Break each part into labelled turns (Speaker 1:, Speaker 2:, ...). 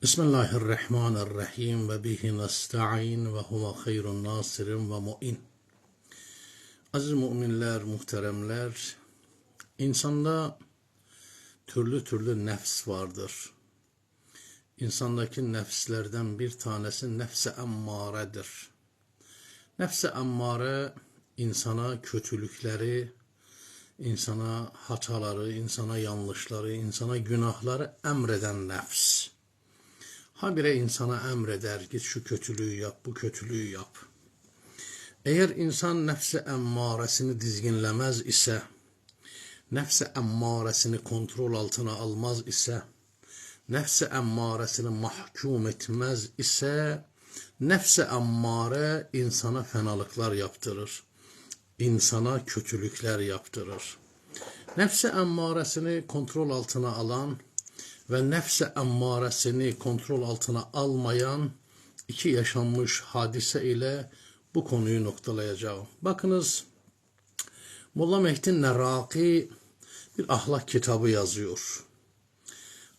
Speaker 1: Bismillahirrahmanirrahim ve bihi nesta'in ve huve hayrun nasirin ve mu'in. Aziz müminler, muhteremler, insanda türlü türlü nefs vardır. İnsandaki nefslerden bir tanesi nefs-i emmaredir. Nefs-i emmare insana kötülükleri, insana hataları, insana yanlışları, insana günahları emreden nefs. Habire insana emreder, git şu kötülüğü yap, bu kötülüğü yap. Eğer insan nefs-i emmaresini dizginlemez ise, nefs-i emmaresini kontrol altına almaz ise, nefs-i emmaresini mahkum etmez ise, nefs-i emmare insana fenalıklar yaptırır. İnsana kötülükler yaptırır. Nefs-i emmaresini kontrol altına alan ve nefs-i emmaresini kontrol altına almayan iki yaşanmış hadise ile bu konuyu noktalayacağım. Bakınız, Molla Mehdi Neraki bir ahlak kitabı yazıyor.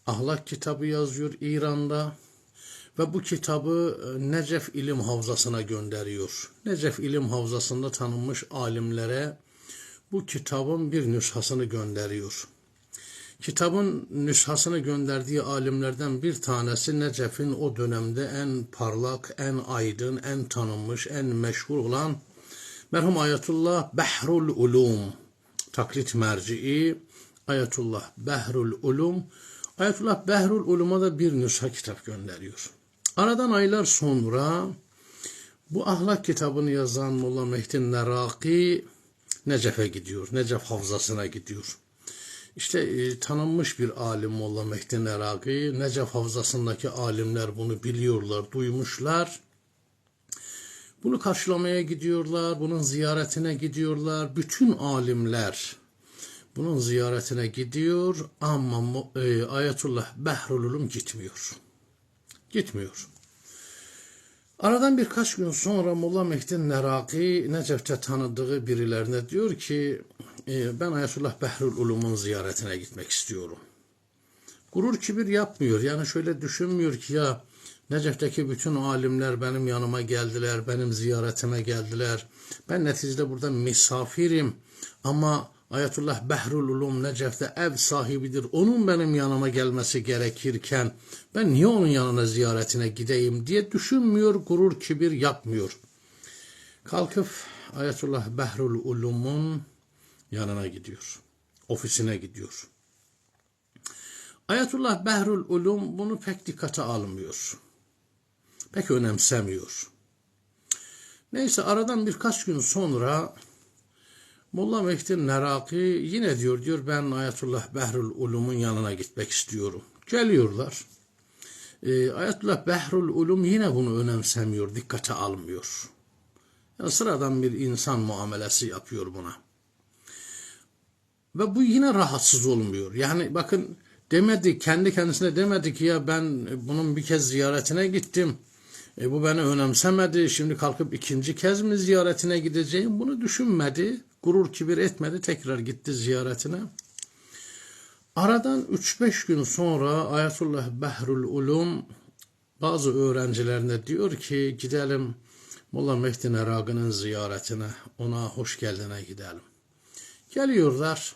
Speaker 1: Ahlak kitabı yazıyor İran'da ve bu kitabı Necef İlim Havzası'na gönderiyor. Necef İlim Havzası'nda tanınmış alimlere bu kitabın bir nüshasını gönderiyor. Kitabın nüshasını gönderdiği alimlerden bir tanesi Necef'in o dönemde en parlak, en aydın, en tanınmış, en meşhur olan merhum Ayetullah Behrul Ulum, taklit merci'i Ayetullah Behrul Ulum. Ayetullah Behrul Ulum'a da bir nüsha kitap gönderiyor. Aradan aylar sonra bu ahlak kitabını yazan Molla Mehdi Neraki Necef'e gidiyor, Necef Havzası'na gidiyor. İşte tanınmış bir alim Molla Mehdi Neraki. Necef Havzası'ndaki alimler bunu biliyorlar, duymuşlar. Bunu karşılamaya gidiyorlar, bunun ziyaretine gidiyorlar. Bütün alimler bunun ziyaretine gidiyor ama Ayetullah Behrul Ulum gitmiyor. Gitmiyor. Aradan birkaç gün sonra Molla Mehdi Neraki Necef'te tanıdığı birilerine diyor ki ben Ayetullah Behrul Ulum'un ziyaretine gitmek istiyorum. Gurur kibir yapmıyor. Yani şöyle düşünmüyor ki ya Necef'teki bütün alimler benim yanıma geldiler, benim ziyaretime geldiler. Ben neticede burada misafirim ama Ayetullah Behrul Ulum Necef'te ev sahibidir. Onun benim yanıma gelmesi gerekirken ben niye onun yanına ziyaretine gideyim diye düşünmüyor, gurur kibir yapmıyor. Kalkıp Ayetullah Behrul Ulum'un yanına gidiyor. Ofisine gidiyor. Ayetullah Behrul Ulum bunu pek dikkate almıyor. Pek önemsemiyor. Neyse aradan birkaç gün sonra Molla Mehdi Neraki yine diyor ben Ayetullah Behrul Ulum'un yanına gitmek istiyorum. Geliyorlar. Ayetullah Behrul Ulum yine bunu önemsemiyor, dikkate almıyor. Yani sıradan bir insan muamelesi yapıyor buna. Ve bu yine rahatsız olmuyor. Yani bakın demedi, kendi kendisine demedi ki ya ben bunun bir kez ziyaretine gittim. Bu beni önemsemedi. Şimdi kalkıp ikinci kez mi ziyaretine gideceğim? Bunu düşünmedi. Gurur kibir etmedi. Tekrar gitti ziyaretine. Aradan 3-5 gün sonra Ayetullah Behrul Ulum bazı öğrencilerine diyor ki gidelim Molla Mehdi Neraki'nin ziyaretine, ona hoş geldine gidelim. Geliyorlar.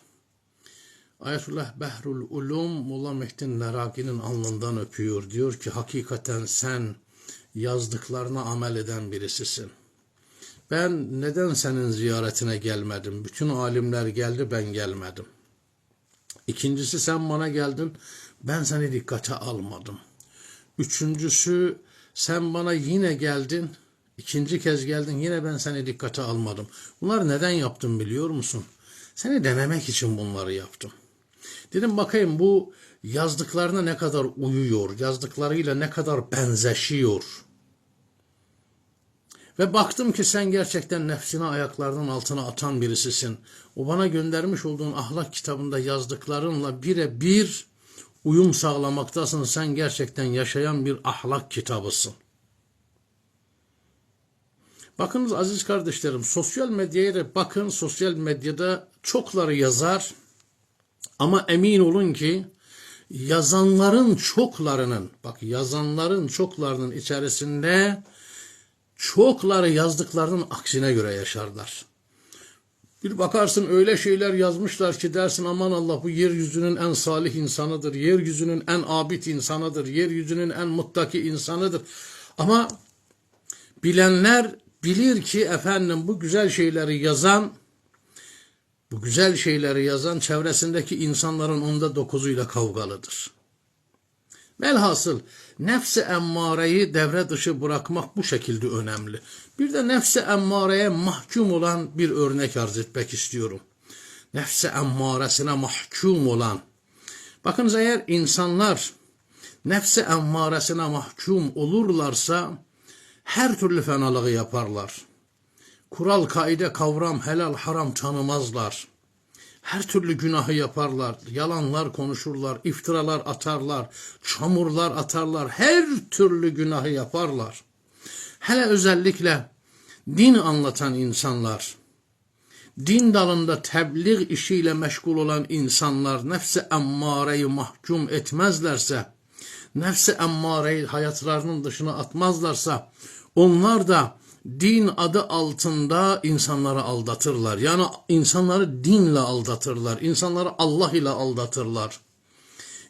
Speaker 1: Ayetullah Behrul Ulum Molla Mehdi Neraki'nin alnından öpüyor. Diyor ki hakikaten sen yazdıklarına amel eden birisisin. Ben neden senin ziyaretine gelmedim? Bütün alimler geldi, ben gelmedim. İkincisi sen bana geldin, ben seni dikkate almadım. Üçüncüsü sen bana yine geldin, ikinci kez geldin, yine ben seni dikkate almadım. Bunları neden yaptım biliyor musun? Seni denemek için bunları yaptım. Dedim bakayım bu yazdıklarına ne kadar uyuyor, yazdıklarıyla ne kadar benzeşiyor. Ve baktım ki sen gerçekten nefsini ayaklarının altına atan birisisin. O bana göndermiş olduğun ahlak kitabında yazdıklarınla birebir uyum sağlamaktasın. Sen gerçekten yaşayan bir ahlak kitabısın. Bakınız aziz kardeşlerim, sosyal medyaya da bakın, sosyal medyada çokları yazar ama emin olun ki yazanların çoklarının, bak yazanların çoklarının içerisinde çokları yazdıklarının aksine göre yaşarlar. Bir bakarsın öyle şeyler yazmışlar ki dersin aman Allah bu yeryüzünün en salih insanıdır, yeryüzünün en abid insanıdır, yeryüzünün en muttaki insanıdır. Ama bilenler bilir ki efendim bu güzel şeyleri yazan çevresindeki insanların 9'uyla kavgalıdır. Velhasıl nefs-i emmareyi devre dışı bırakmak bu şekilde önemli. Bir de nefs-i emmareye mahkum olan bir örnek arz etmek istiyorum. Nefs-i emmaresine mahkum olan. Bakınız eğer insanlar nefs-i emmaresine mahkum olurlarsa her türlü fenalığı yaparlar. Kural, kaide, kavram, helal, haram tanımazlar. Her türlü günahı yaparlar, yalanlar konuşurlar, iftiralar atarlar, çamurlar atarlar, her türlü günahı yaparlar. Hele özellikle din anlatan insanlar, din dalında tebliğ işiyle meşgul olan insanlar nefs-i emmareyi mahkum etmezlerse, nefs-i emmareyi hayatlarının dışına atmazlarsa, onlar da din adı altında insanları aldatırlar. Yani insanları dinle aldatırlar. İnsanları Allah ile aldatırlar.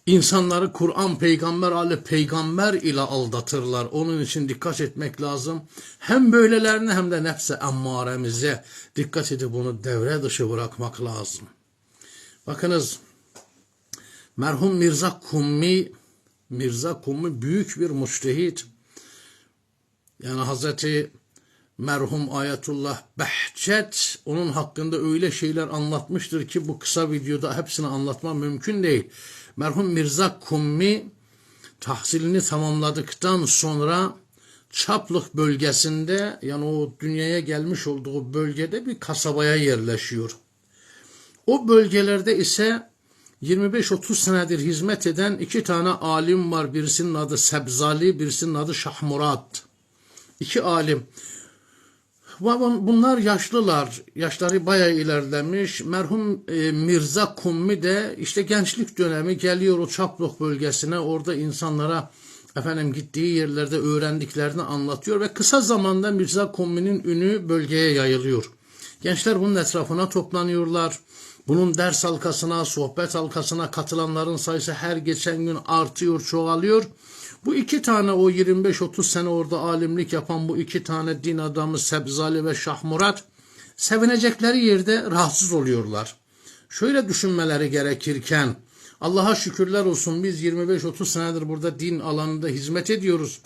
Speaker 1: İnsanları Kur'an, peygamber, Ali peygamber ile aldatırlar. Onun için dikkat etmek lazım. Hem böylelerine hem de nefs-i emmaremize dikkat edip bunu devre dışı bırakmak lazım. Bakınız merhum Mirza Kummi büyük bir müştehit. Yani Hazreti merhum Ayetullah Behçet onun hakkında öyle şeyler anlatmıştır ki bu kısa videoda hepsini anlatmam mümkün değil. Merhum Mirza Kummi tahsilini tamamladıktan sonra Çaplık bölgesinde, yani o dünyaya gelmiş olduğu bölgede bir kasabaya yerleşiyor. O bölgelerde ise 25-30 senedir hizmet eden 2 tane alim var. Birisinin adı Sebzali, birisinin adı Şahmurat. 2 alim. Bunlar yaşlılar, yaşları bayağı ilerlemiş. Merhum Mirza Kummi de işte gençlik dönemi geliyor o Çaplık bölgesine, orada insanlara gittiği yerlerde öğrendiklerini anlatıyor ve kısa zamanda Mirza Kummi'nin ünü bölgeye yayılıyor. Gençler bunun etrafına toplanıyorlar. Bunun ders halkasına, sohbet halkasına katılanların sayısı her geçen gün artıyor, çoğalıyor. Bu 2 tane o 25-30 sene orada alimlik yapan bu 2 tane din adamı Sebzali ve Şahmurat sevinecekleri yerde rahatsız oluyorlar. Şöyle düşünmeleri gerekirken Allah'a şükürler olsun biz 25-30 senedir burada din alanında hizmet ediyoruz.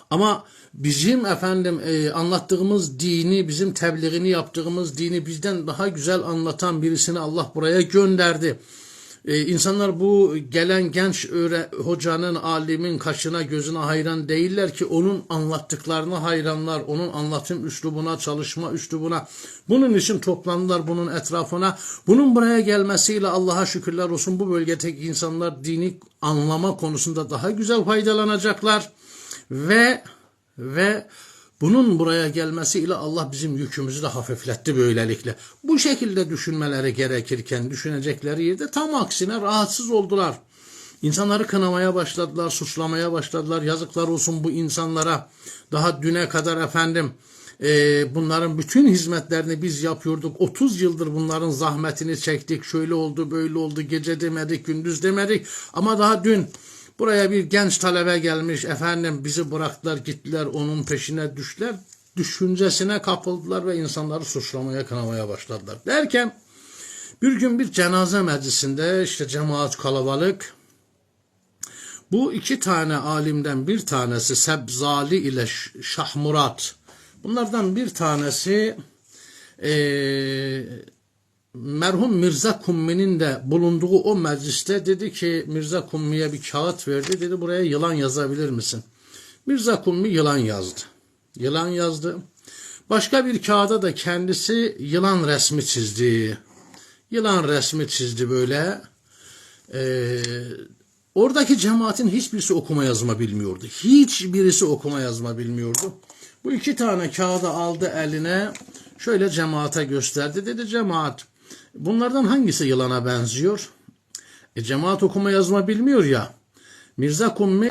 Speaker 1: Ama bizim anlattığımız dini, bizim tebliğini yaptığımız dini bizden daha güzel anlatan birisini Allah buraya gönderdi. İnsanlar bu gelen genç hocanın, alimin kaşına gözüne hayran değiller ki onun anlattıklarına hayranlar, onun anlatım üslubuna, çalışma üslubuna. Bunun için toplandılar bunun etrafına. Bunun buraya gelmesiyle Allah'a şükürler olsun bu bölgedeki insanlar dini anlama konusunda daha güzel faydalanacaklar. Ve bunun buraya gelmesiyle Allah bizim yükümüzü de hafifletti böylelikle. Bu şekilde düşünmeleri gerekirken düşünecekleri yerde tam aksine rahatsız oldular. İnsanları kınamaya başladılar, suçlamaya başladılar. Yazıklar olsun bu insanlara. Daha düne kadar bunların bütün hizmetlerini biz yapıyorduk. 30 yıldır bunların zahmetini çektik. Şöyle oldu, böyle oldu. Gece demedik, gündüz demedik. Ama daha dün buraya bir genç talebe gelmiş, bizi bıraktılar gittiler, onun peşine düştüler, düşüncesine kapıldılar ve insanları suçlamaya, kınamaya başladılar. Derken bir gün bir cenaze meclisinde işte cemaat kalabalık, bu 2 tane alimden bir tanesi Sebzali ile Şahmurat, bunlardan bir tanesi merhum Mirza Kummi'nin de bulunduğu o mecliste dedi ki Mirza Kummi'ye bir kağıt verdi. Dedi buraya yılan yazabilir misin? Mirza Kummi yılan yazdı. Yılan yazdı. Başka bir kağıda da kendisi yılan resmi çizdi. Yılan resmi çizdi böyle. Oradaki cemaatin hiçbirisi okuma yazma bilmiyordu. Hiçbirisi okuma yazma bilmiyordu. Bu 2 tane kağıdı aldı eline. Şöyle cemaate gösterdi. Dedi cemaat, bunlardan hangisi yılana benziyor? Cemaat okuma yazma bilmiyor ya. Mirza Kumme